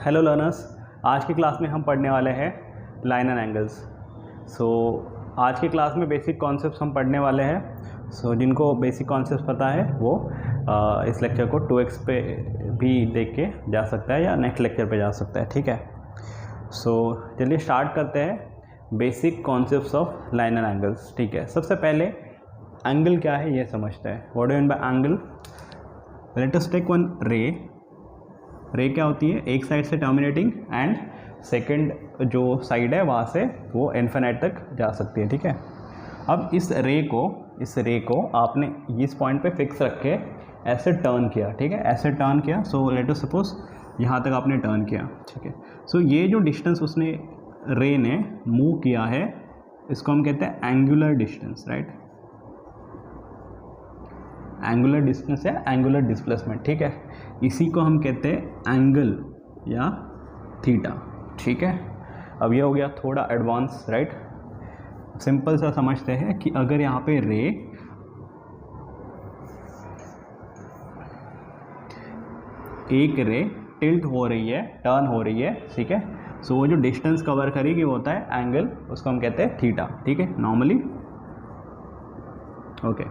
Hello learners, आज की class में हम पढ़ने वाले हैं लाइन एंड एंगल्स। आज की क्लास में बेसिक कॉन्सेप्ट्स हम पढ़ने वाले हैं। जिनको बेसिक कॉन्सेप्ट्स पता है वो इस लेक्चर को 2x पे भी देख के जा सकता है या नेक्स्ट लेक्चर पे जा सकता है। ठीक है, चलिए स्टार्ट करते हैं basic concepts of line and angles. ठीक है, सबसे पहले एंगल क्या है ये समझते हैं। What do mean by angle? Let us take one ray क्या होती है? एक साइड से टर्मिनेटिंग एंड सेकंड जो साइड है वहाँ से वो इन्फिनिट तक जा सकती है। ठीक है, अब इस रे को आपने इस पॉइंट पे फिक्स रख के ऐसे टर्न किया। ठीक है, ऐसे टर्न किया। सो लेट अस सपोज यहाँ तक आपने टर्न किया। ठीक है, सो ये जो डिस्टेंस उसने रे ने मूव किया है इसको हम कहते हैं angular distance, right? Angular distance या एंगुलर डिस्प्लेसमेंट। ठीक है, इसी को हम कहते हैं एंगल या थीटा। ठीक है, अब ये हो गया थोड़ा एडवांस, राइट? सिंपल सा समझते हैं कि अगर यहाँ पे रे एक रे टिल्ट हो रही है, टर्न हो रही है, ठीक है, सो वो जो डिस्टेंस कवर करेगी वो होता है एंगल, उसको हम कहते हैं थीटा। ठीक है, नॉर्मली। ओके,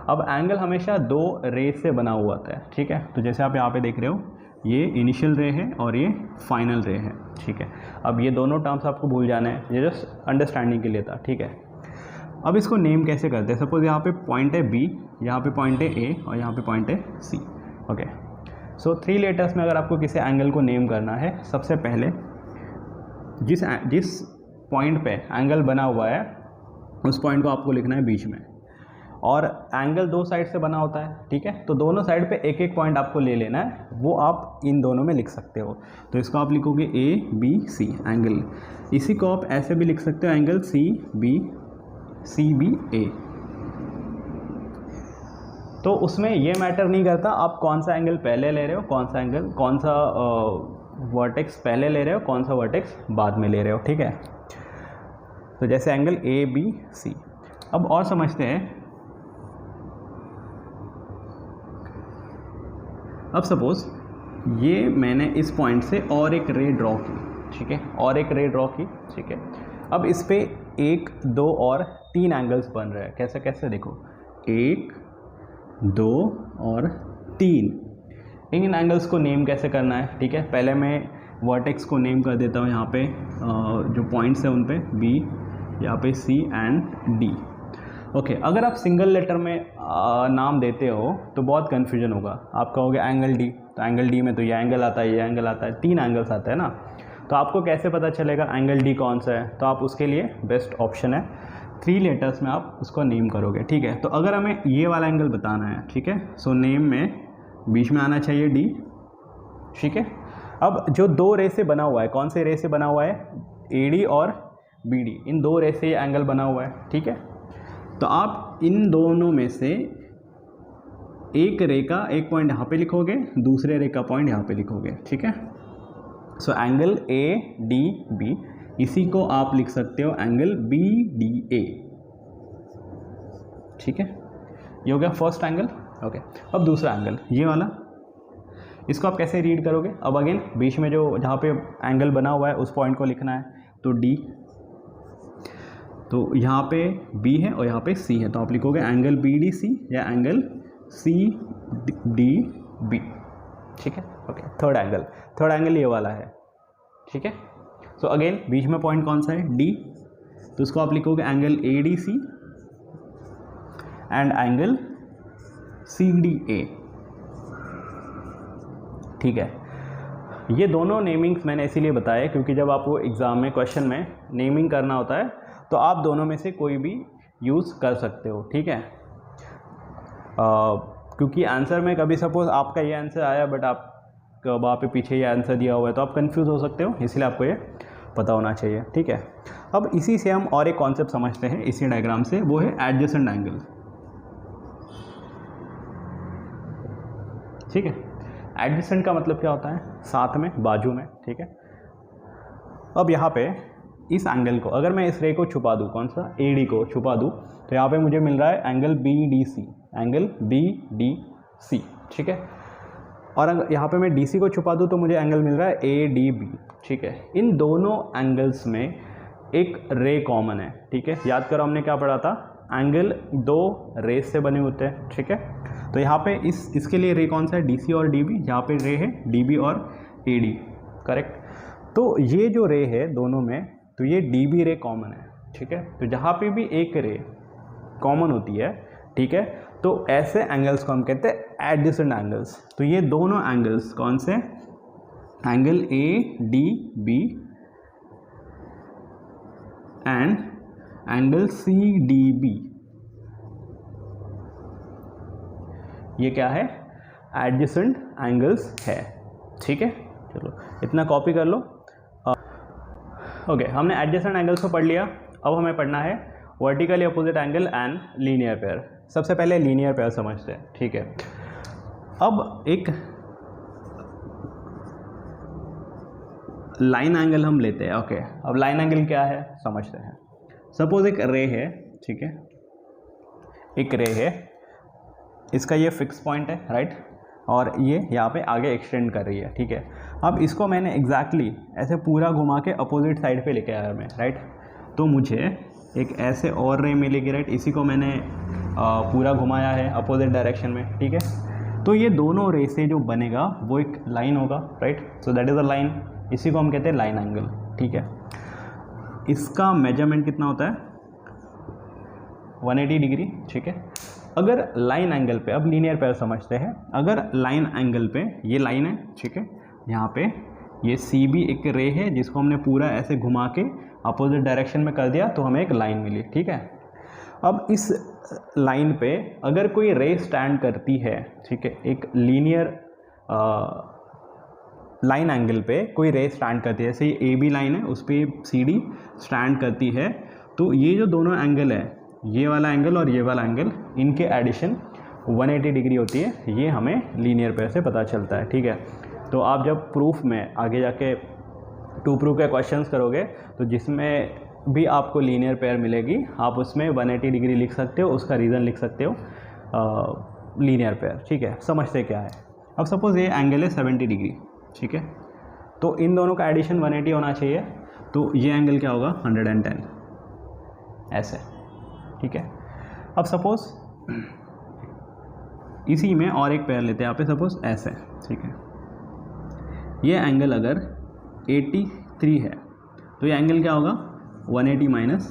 अब एंगल हमेशा दो रे से बना हुआ होता है। ठीक है, तो जैसे आप यहाँ पे देख रहे हो ये इनिशियल रे है और ये फाइनल रे है। ठीक है, अब ये दोनों टर्म्स आपको भूल जाना है, ये जस्ट अंडरस्टैंडिंग के लिए था। ठीक है, अब इसको नेम कैसे करते हैं? सपोज यहाँ पे पॉइंट है बी, यहाँ पे पॉइंट है ए और यहाँ पे पॉइंट है सी। ओके, सो 3 लेटर्स में अगर आपको किसी एंगल को नेम करना है, सबसे पहले जिस पॉइंट पे एंगल बना हुआ है उस पॉइंट को आपको लिखना है बीच में, और एंगल दो साइड से बना होता है। ठीक है, तो दोनों साइड पे एक एक पॉइंट आपको ले लेना है, वो आप इन दोनों में लिख सकते हो। तो इसको आप लिखोगे ए बी सी एंगल। इसी को आप ऐसे भी लिख सकते हो, एंगल सी बी ए। तो उसमें ये मैटर नहीं करता आप कौन सा एंगल पहले ले रहे हो, कौन सा वर्टेक्स पहले ले रहे हो, कौन सा वर्टेक्स बाद में ले रहे हो। ठीक है, तो जैसे एंगल ए बी सी। अब और समझते हैं। अब सपोज ये मैंने इस पॉइंट से और एक रे ड्रॉ की। ठीक है, और एक रे ड्रॉ की। ठीक है, अब इस पे 1 2 और 3 एंगल्स बन रहे हैं। कैसे कैसे देखो, 1 2 और 3। इन एंगल्स को नेम कैसे करना है? ठीक है, पहले मैं वर्टेक्स को नेम कर देता हूँ। यहाँ पे जो पॉइंट्स हैं उन पे बी, यहाँ पे सी एंड डी। ओके, अगर आप सिंगल लेटर में नाम देते हो तो बहुत कन्फ्यूजन होगा। आप कहोगे एंगल डी, तो एंगल डी में तो ये एंगल आता है, ये एंगल आता है, 3 एंगल्स आते हैं ना, तो आपको कैसे पता चलेगा एंगल डी कौन सा है? तो आप उसके लिए बेस्ट ऑप्शन है 3 लेटर्स में आप उसको नेम करोगे। ठीक है, तो अगर हमें ये वाला एंगल बताना है, ठीक है, सो नेम में बीच में आना चाहिए डी। ठीक है, अब जो 2 रे से बना हुआ है, कौन से रे से बना हुआ है? ए डी और बी डी, इन 2 रे से ये एंगल बना हुआ है। ठीक है, तो आप इन दोनों में से एक रे का एक पॉइंट यहाँ पे लिखोगे, दूसरे रे का पॉइंट यहाँ पे लिखोगे। ठीक है, so angle A D B, इसी को आप लिख सकते हो एंगल बी डी ए। ठीक है, ये हो गया फर्स्ट एंगल। ओके, अब दूसरा एंगल ये वाला, इसको आप कैसे रीड करोगे? अब अगेन बीच में जो जहाँ पे एंगल बना हुआ है उस पॉइंट को लिखना है, तो डी, तो यहाँ पे B है और यहाँ पे C है, तो आप लिखोगे एंगल बी डी सी या एंगल सी डी बी। ठीक है, ओके, थर्ड एंगल ये वाला है। ठीक है, सो अगेन बीच में पॉइंट कौन सा है? D, तो उसको आप लिखोगे angle A D C and angle C D A. ठीक है, ये दोनों नेमिंग्स मैंने इसीलिए बताया क्योंकि जब आपको एग्ज़ाम में क्वेश्चन में नेमिंग करना होता है तो आप दोनों में से कोई भी यूज़ कर सकते हो। ठीक है, क्योंकि आंसर में कभी सपोज आपका ये आंसर आया बट आप वहाँ पे पीछे ये आंसर दिया हुआ है तो आप कंफ्यूज हो सकते हो, इसलिए आपको ये पता होना चाहिए। ठीक है, अब इसी से हम और एक कॉन्सेप्ट समझते हैं इसी डायग्राम से, वो है एडजेसेंट एंगल। ठीक है, एडजेसेंट का मतलब क्या होता है? साथ में, बाजू में। ठीक है, अब यहाँ पे इस एंगल को अगर मैं इस रे को छुपा दूँ, कौन सा? ए डी को छुपा दूँ, तो यहाँ पे मुझे मिल रहा है angle B D C, angle B D C. ठीक है, और अगर यहाँ पे मैं DC को छुपा दूँ तो मुझे एंगल मिल रहा है ADB, ठीक है। इन दोनों एंगल्स में एक रे कॉमन है, ठीक है। याद करो हमने क्या पढ़ा था, एंगल दो रेस से बने होते हैं, ठीक है। तो यहाँ पे इसके लिए रे कौन सा है, DC और DB, यहाँ पे रे है DB और AD, करेक्ट। तो ये जो रे है दोनों में, तो ये DB रे कॉमन है, ठीक है। तो जहाँ पे भी एक रे कॉमन होती है, ठीक है, तो ऐसे एंगल्स को हम कहते हैं एडजेसेंट एंगल्स। तो ये दोनों एंगल्स कौन से, angle ADB and angle CDB, ये क्या है, एडजेसेंट एंगल्स है, ठीक है। चलो इतना कॉपी कर लो। ओके, हमने एडजेसेंट एंगल्स को पढ़ लिया। अब हमें पढ़ना है vertically opposite angle and linear pair. सबसे पहले लीनियर पेयर समझते हैं, ठीक है। अब एक लाइन एंगल हम लेते हैं, ओके। अब लाइन एंगल क्या है समझते हैं। सपोज एक रे है, ठीक है, एक रे है, इसका ये फिक्स पॉइंट है, राइट, और ये यहाँ पे आगे एक्सटेंड कर रही है, ठीक है। अब इसको मैंने एग्जैक्टली ऐसे पूरा घुमा के अपोजिट साइड पे लेके आया मैं, राइट। तो मुझे एक ऐसे और रे मिलेगी, राइट। इसी को मैंने पूरा घुमाया है अपोजिट डायरेक्शन में, ठीक है। तो ये दोनों रे से जो बनेगा वो एक लाइन होगा, right. So that is a line, इसी को हम कहते हैं लाइन एंगल, ठीक है। इसका मेजरमेंट कितना होता है, 180 डिग्री, ठीक है। अगर लाइन एंगल पे, अब लीनियर पेयर समझते हैं, अगर लाइन एंगल पे ये लाइन है, ठीक है, यहाँ पे ये CB एक रे है जिसको हमने पूरा ऐसे घुमा के अपोजिट डायरेक्शन में कर दिया तो हमें एक लाइन मिली, ठीक है। अब इस लाइन पे अगर कोई रे स्टैंड करती है, ठीक है, एक लीनियर लाइन एंगल पे कोई रे स्टैंड करती है, जैसे ये AB लाइन है उस पर CD स्टैंड करती है, तो ये जो दोनों एंगल है, ये वाला एंगल और ये वाला एंगल, इनके एडिशन 180 डिग्री होती है। ये हमें लीनियर पेयर से पता चलता है, ठीक है। तो आप जब प्रूफ में आगे जाके टू प्रूफ के क्वेश्चंस करोगे तो जिसमें भी आपको लीनियर पेयर मिलेगी आप उसमें 180 डिग्री लिख सकते हो, उसका रीज़न लिख सकते हो लीनियर पेयर, ठीक है। समझते क्या है। अब सपोज़ ये एंगल है 70 डिग्री, ठीक है, तो इन दोनों का एडिशन 180 होना चाहिए, तो ये एंगल क्या होगा 110, ऐसे, ठीक है। अब सपोज़ इसी में और एक पेयर लेते हैं यहाँ पे, सपोज़ ऐसे, ठीक है। ये एंगल अगर 83 है तो ये एंगल क्या होगा 180 माइनस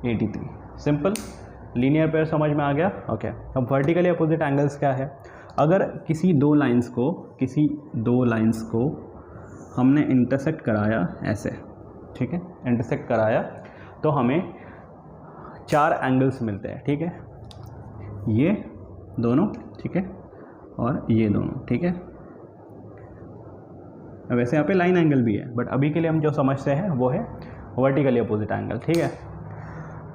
83, सिंपल। लीनियर पेयर समझ में आ गया, ओके। अब वर्टिकली अपोजिट एंगल्स क्या है, अगर किसी दो लाइंस को हमने इंटरसेक्ट कराया ऐसे, ठीक है, इंटरसेक्ट कराया तो हमें 4 एंगल्स मिलते हैं, ठीक है। ये दोनों, ठीक है, और ये दोनों, ठीक है। वैसे यहाँ पे लाइन एंगल भी है, बट अभी के लिए हम जो समझते हैं वो है वर्टिकली अपोजिट एंगल, ठीक है।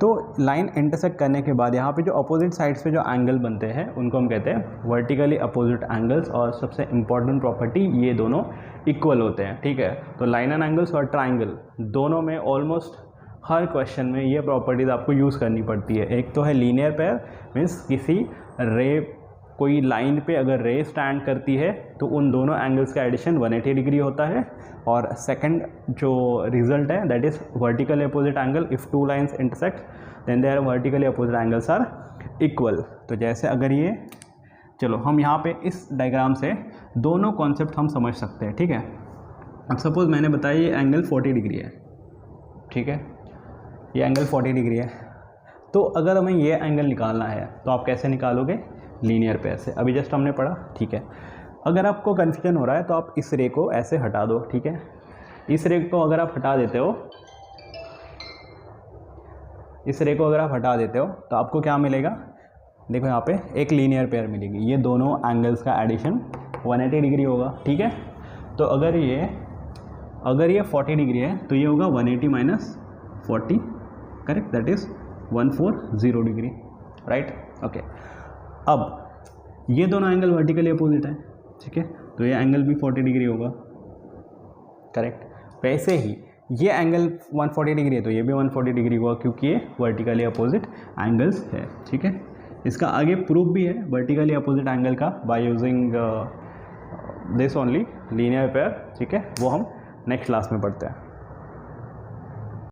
तो लाइन इंटरसेक्ट करने के बाद यहाँ पे जो अपोजिट साइड्स पे जो एंगल बनते हैं उनको हम कहते हैं वर्टिकली अपोजिट एंगल्स। और सबसे इम्पॉर्टेंट प्रॉपर्टी, ये दोनों इक्वल होते हैं, ठीक है। तो लाइन एंड एंगल्स और ट्राइंगल दोनों में ऑलमोस्ट हर क्वेश्चन में ये प्रॉपर्टीज़ आपको यूज़ करनी पड़ती है। एक तो है लीनियर पेयर, मीन्स किसी रे, कोई लाइन पे अगर रे स्टैंड करती है तो उन दोनों एंगल्स का एडिशन 180 डिग्री होता है। और सेकंड जो रिजल्ट है that is vertically opposite angle, if two lines intersect then their vertically opposite angles are equal. तो जैसे अगर ये, चलो हम यहाँ पे इस डायग्राम से दोनों कॉन्सेप्ट हम समझ सकते हैं, ठीक है। अब सपोज़ मैंने बताया ये एंगल 40 डिग्री है, ठीक है, ये एंगल 40 डिग्री है। तो अगर हमें ये एंगल निकालना है तो आप कैसे निकालोगे, लीनियर पेयर से, अभी जस्ट हमने पढ़ा, ठीक है। अगर आपको कन्फ्यूजन हो रहा है तो आप इस रे को ऐसे हटा दो, ठीक है। इस रे को अगर आप हटा देते हो, इस रे को अगर आप हटा देते हो तो आपको क्या मिलेगा, देखो यहाँ पे एक लीनियर पेयर मिलेगी। ये दोनों एंगल्स का एडिशन 180 डिग्री होगा, ठीक है। तो अगर ये 40 डिग्री है तो ये होगा 180 minus 40, correct, that is 140 degree, right, okay. अब ये दोनों एंगल वर्टिकली अपोजिट है, ठीक है, तो ये एंगल भी 40 डिग्री होगा, करेक्ट। वैसे ही ये एंगल 140 डिग्री है तो ये भी 140 डिग्री होगा, क्योंकि ये वर्टिकली अपोजिट एंगल्स है, ठीक है। इसका आगे प्रूफ भी है वर्टिकली अपोजिट एंगल का by using this only linear pair, ठीक है, वो हम नेक्स्ट क्लास में पढ़ते हैं।